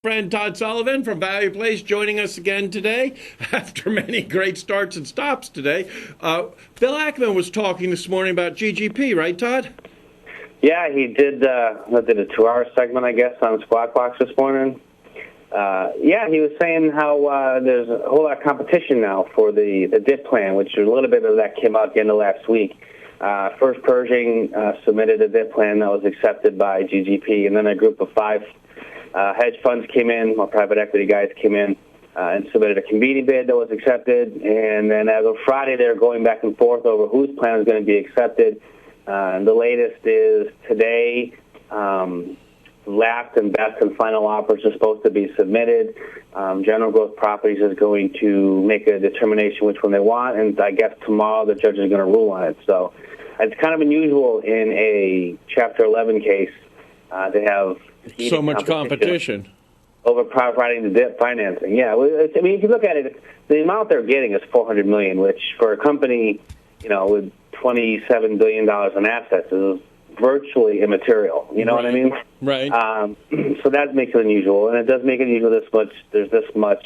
Friend Todd Sullivan from Value Place joining us again today after many great starts and stops today. Bill Ackman was talking this morning about GGP, right, Todd? Yeah, he did. A 2-hour segment, I guess, on Squawk Box this morning. Yeah, he was saying how there's a whole lot of competition now for the DIP plan, which a little bit of that came out at the end of last week. First Pershing submitted a DIP plan that was accepted by GGP, and then a group of 5 hedge funds came in, or private equity guys came in and submitted a convening bid that was accepted. And then as of Friday, they're going back and forth over whose plan is going to be accepted. And the latest is today, last and best and final offers are supposed to be submitted. General Growth Properties is going to make a determination which one they want, and I guess tomorrow the judge is going to rule on it. So it's kind of unusual in a Chapter 11 case to have so much competition over providing the debt financing. Yeah, I mean, if you look at it, the amount they're getting is $400 million, which for a company, with $27 billion in assets is virtually immaterial. You know what I mean? Right. So that makes it unusual, and it does make it unusual. There's this much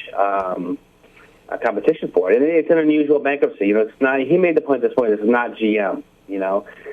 competition for it. It's an unusual bankruptcy. It's not. He made the point this morning. This is not GM.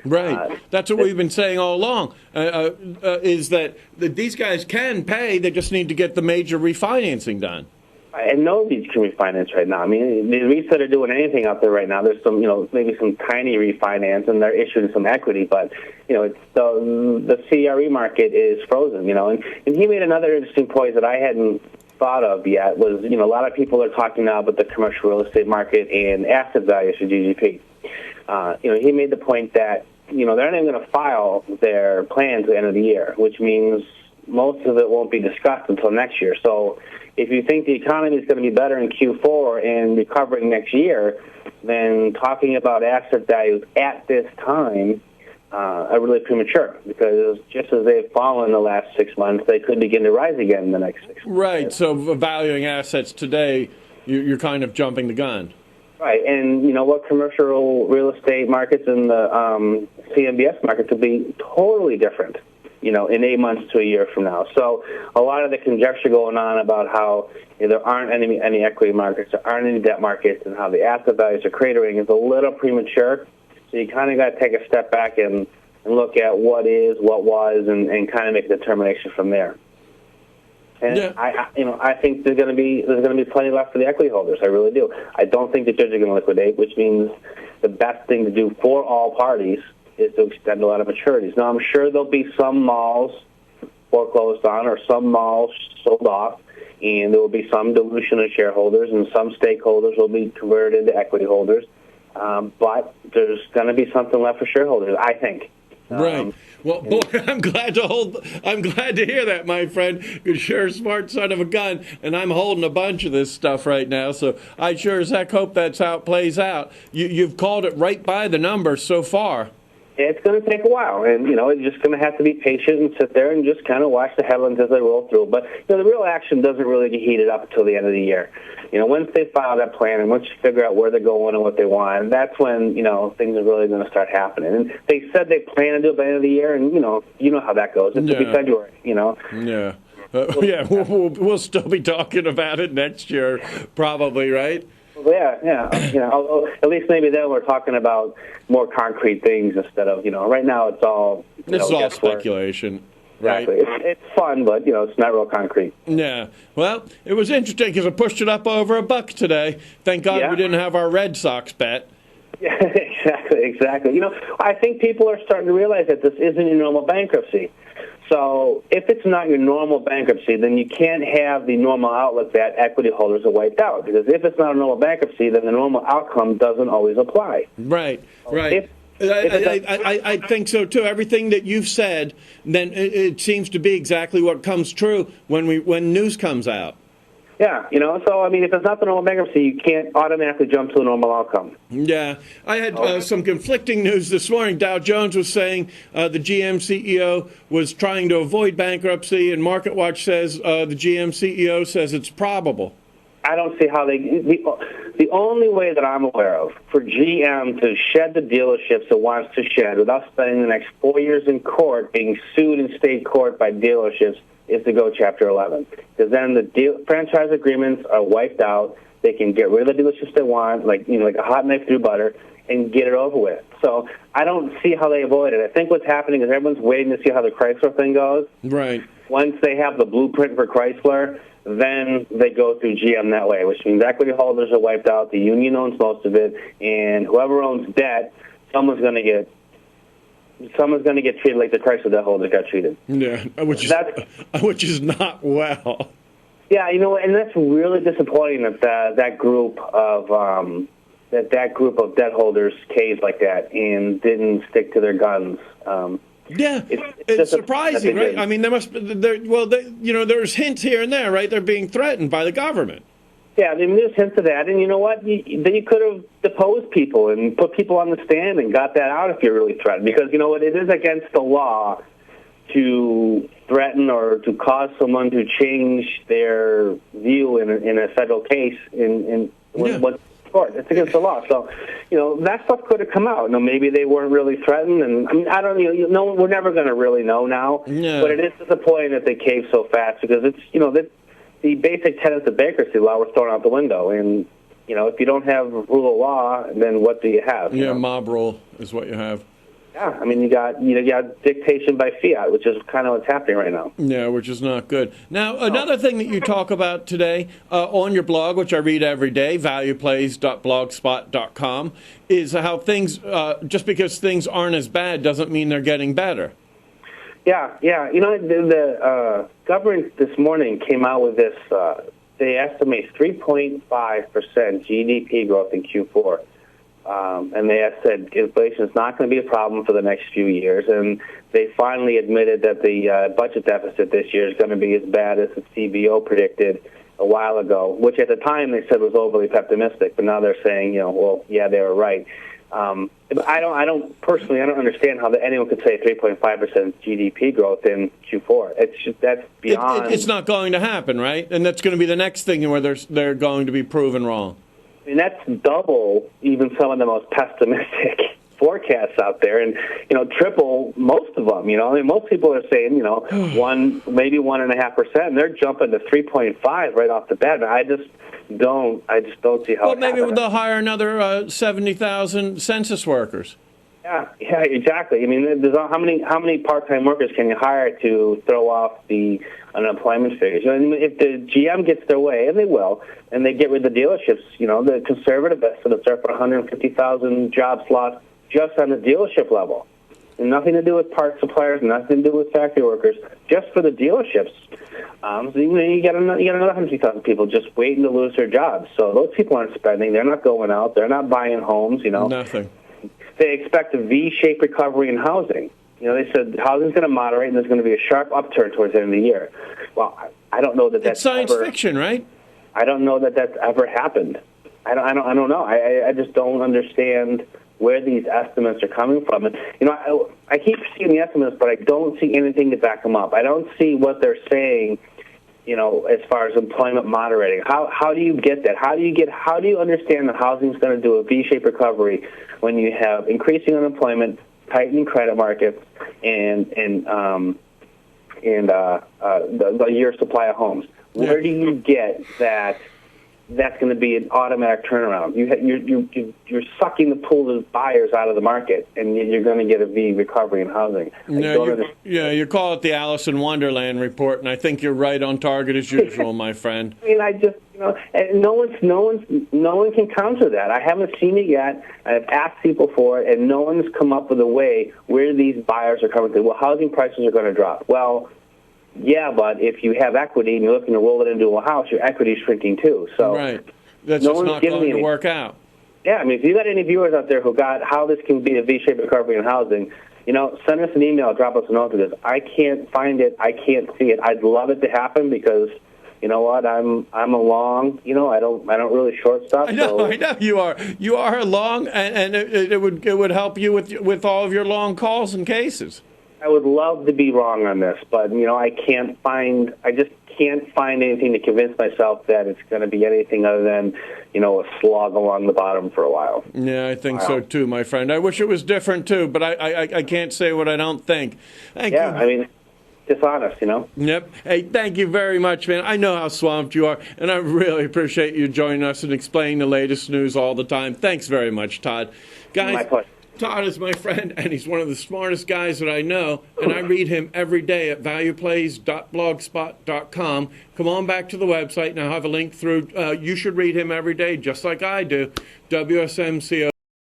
Right. That's what we've been saying all along, is that these guys can pay, they just need to get the major refinancing done. And nobody can refinance right now. I mean, the REITs that are doing anything out there right now, there's some, maybe some tiny refinance, and they're issuing some equity, but, it's the CRE market is frozen, and he made another interesting point that I hadn't thought of yet was, a lot of people are talking now about the commercial real estate market and asset values for GGP. He made the point that, they're not even going to file their plans at the end of the year, which means most of it won't be discussed until next year. So if you think the economy is going to be better in Q4 and recovering next year, then talking about asset values at this time are really premature, because just as they've fallen in the last 6 months, they could begin to rise again in the next 6 months. Right. So valuing assets today, you're kind of jumping the gun. Right, and what commercial real estate markets and the CMBS market could be totally different, in 8 months to a year from now. So a lot of the conjecture going on about how there aren't any equity markets, there aren't any debt markets, and how the asset values are cratering is a little premature. So you kind of got to take a step back and look at what is, what was, and kind of make a determination from there. And yeah. I think there's going to be plenty left for the equity holders. I really do. I don't think the judges are going to liquidate, which means the best thing to do for all parties is to extend a lot of maturities. Now, I'm sure there'll be some malls foreclosed on or some malls sold off, and there will be some dilution of shareholders, and some stakeholders will be converted into equity holders. But there's going to be something left for shareholders, I think. Right. Well, boy, I'm glad to hear that, my friend, because you're a smart son of a gun, and I'm holding a bunch of this stuff right now, so I sure as heck hope that's how it plays out. You've called it right by the number so far. It's going to take a while, and, you're just going to have to be patient and sit there and just kind of watch the headlines as they roll through. But, the real action doesn't really get heated up until the end of the year. Once they file that plan and once you figure out where they're going and what they want, that's when, things are really going to start happening. And they said they plan to do it by the end of the year, and, you know how that goes. It's going to be February, Yeah. We'll still be talking about it next year, probably, right? Yeah. At least maybe then we're talking about more concrete things instead of, right now it's all... It's all speculation. Exactly. Right. It's fun, but, it's not real concrete. Yeah. Well, it was interesting because I pushed it up over $1 today. Thank God we didn't have our Red Sox bet. Yeah, exactly. I think people are starting to realize that this isn't a normal bankruptcy. So if it's not your normal bankruptcy, then you can't have the normal outlook that equity holders are wiped out. Because if it's not a normal bankruptcy, then the normal outcome doesn't always apply. Right. I think so, too. Everything that you've said, then it seems to be exactly what comes true when news comes out. Yeah, so, I mean, if it's not the normal bankruptcy, you can't automatically jump to a normal outcome. Yeah. I had some conflicting news this morning. Dow Jones was saying the GM CEO was trying to avoid bankruptcy, and MarketWatch says the GM CEO says it's probable. I don't see how the only way that I'm aware of for GM to shed the dealerships it wants to shed without spending the next 4 years in court being sued in state court by dealerships is to go Chapter 11, because then the franchise agreements are wiped out. They can get rid of the dealerships they want, like a hot knife through butter, and get it over with. So I don't see how they avoid it. I think what's happening is everyone's waiting to see how the Chrysler thing goes. Right. Once they have the blueprint for Chrysler, then they go through GM that way, which means equity holders are wiped out, the union owns most of it, and whoever owns debt, someone's going to get treated like the Chrysler debt holders got treated. Yeah, which is not well. Yeah, and that's really disappointing that that group of debt holders caved like that and didn't stick to their guns. Yeah, it's surprising, right? I mean, there's hints here and there, right? They're being threatened by the government. Yeah, I mean, there's hints of that, and you know what? Then you could have deposed people and put people on the stand and got that out if you're really threatened, because you know what? It is against the law to threaten or to cause someone to change their view in a federal case in court. It's against the law. So, that stuff could have come out. Maybe they weren't really threatened, and I mean, I don't know. We're never going to really know now. Yeah. But it is disappointing that they caved so fast, because it's the basic tenets of bankruptcy law were thrown out the window. And if you don't have rule of law, then what do you have? Yeah, mob rule is what you have. Yeah, I mean, you got dictation by fiat, which is kind of what's happening right now. Yeah, which is not good. Now, another thing that you talk about today on your blog, which I read every day, valueplays.blogspot.com, is how things, just because things aren't as bad doesn't mean they're getting better. Yeah. The government this morning came out with this, they estimate 3.5% GDP growth in Q4. And they have said inflation is not going to be a problem for the next few years. And they finally admitted that the budget deficit this year is going to be as bad as the CBO predicted a while ago, which at the time they said was overly pessimistic. But now they're saying, they were right. I don't personally understand how anyone could say 3.5% GDP growth in Q4. That's beyond. It's not going to happen, right? And that's going to be the next thing where they're going to be proven wrong. I mean, that's double even some of the most pessimistic forecasts out there, and triple most of them. I mean, most people are saying maybe 1.5%, and they're jumping to 3.5 right off the bat. And I just don't see how. Well, maybe they'll hire another 70,000 census workers. Yeah, exactly. I mean, there's how many part-time workers can you hire to throw off the unemployment figures? If the GM gets their way, and they will, and they get rid of the dealerships, the conservative estimates are for 150,000 jobs lost just on the dealership level, and nothing to do with part suppliers, nothing to do with factory workers, just for the dealerships. So you got another 150,000 people just waiting to lose their jobs. So those people aren't spending; they're not going out, they're not buying homes. Nothing. They expect a V-shaped recovery in housing. They said housing's going to moderate and there's going to be a sharp upturn towards the end of the year. Well, I don't know that's science fiction, right? I don't know that's ever happened. I don't know. I just don't understand where these estimates are coming from. And I keep seeing the estimates, but I don't see anything to back them up. I don't see what they're saying. As far as employment moderating, how do you get that? How do you understand that housing is going to do a V-shaped recovery when you have increasing unemployment, tightening credit markets, and the year's supply of homes? Where do you get that? That's going to be an automatic turnaround. You're sucking the pool of buyers out of the market, and you're going to get a V recovery in housing. You call it the Alice in Wonderland report, and I think you're right on target as usual, my friend. I mean, and no one can counter that. I haven't seen it yet. I've asked people for it, and no one's come up with a way where these buyers are coming through. Well, housing prices are going to drop. Well, yeah, but if you have equity and you're looking to roll it into a house, your equity is shrinking too. So right. That's just not going to work out. Yeah, I mean, if you got any viewers out there who got how this can be a V-shaped recovery in housing, send us an email, drop us a note, because I can't find it, I can't see it. I'd love it to happen because you know what, I'm a long, I don't really short stuff. I know you are a long, and it would help you with all of your long calls and cases. I would love to be wrong on this, but I just can't find anything to convince myself that it's going to be anything other than a slog along the bottom for a while. Yeah, I think so too, my friend. I wish it was different too, but I can't say what I don't think. Thank you. I mean, dishonest, you know? Yep. Hey, thank you very much, man. I know how swamped you are, and I really appreciate you joining us and explaining the latest news all the time. Thanks very much, Todd. Guys, My pleasure. Todd is my friend, and he's one of the smartest guys that I know, and I read him every day at valueplays.blogspot.com. Come on back to the website, and I'll have a link through. You should read him every day, just like I do, WSMCO.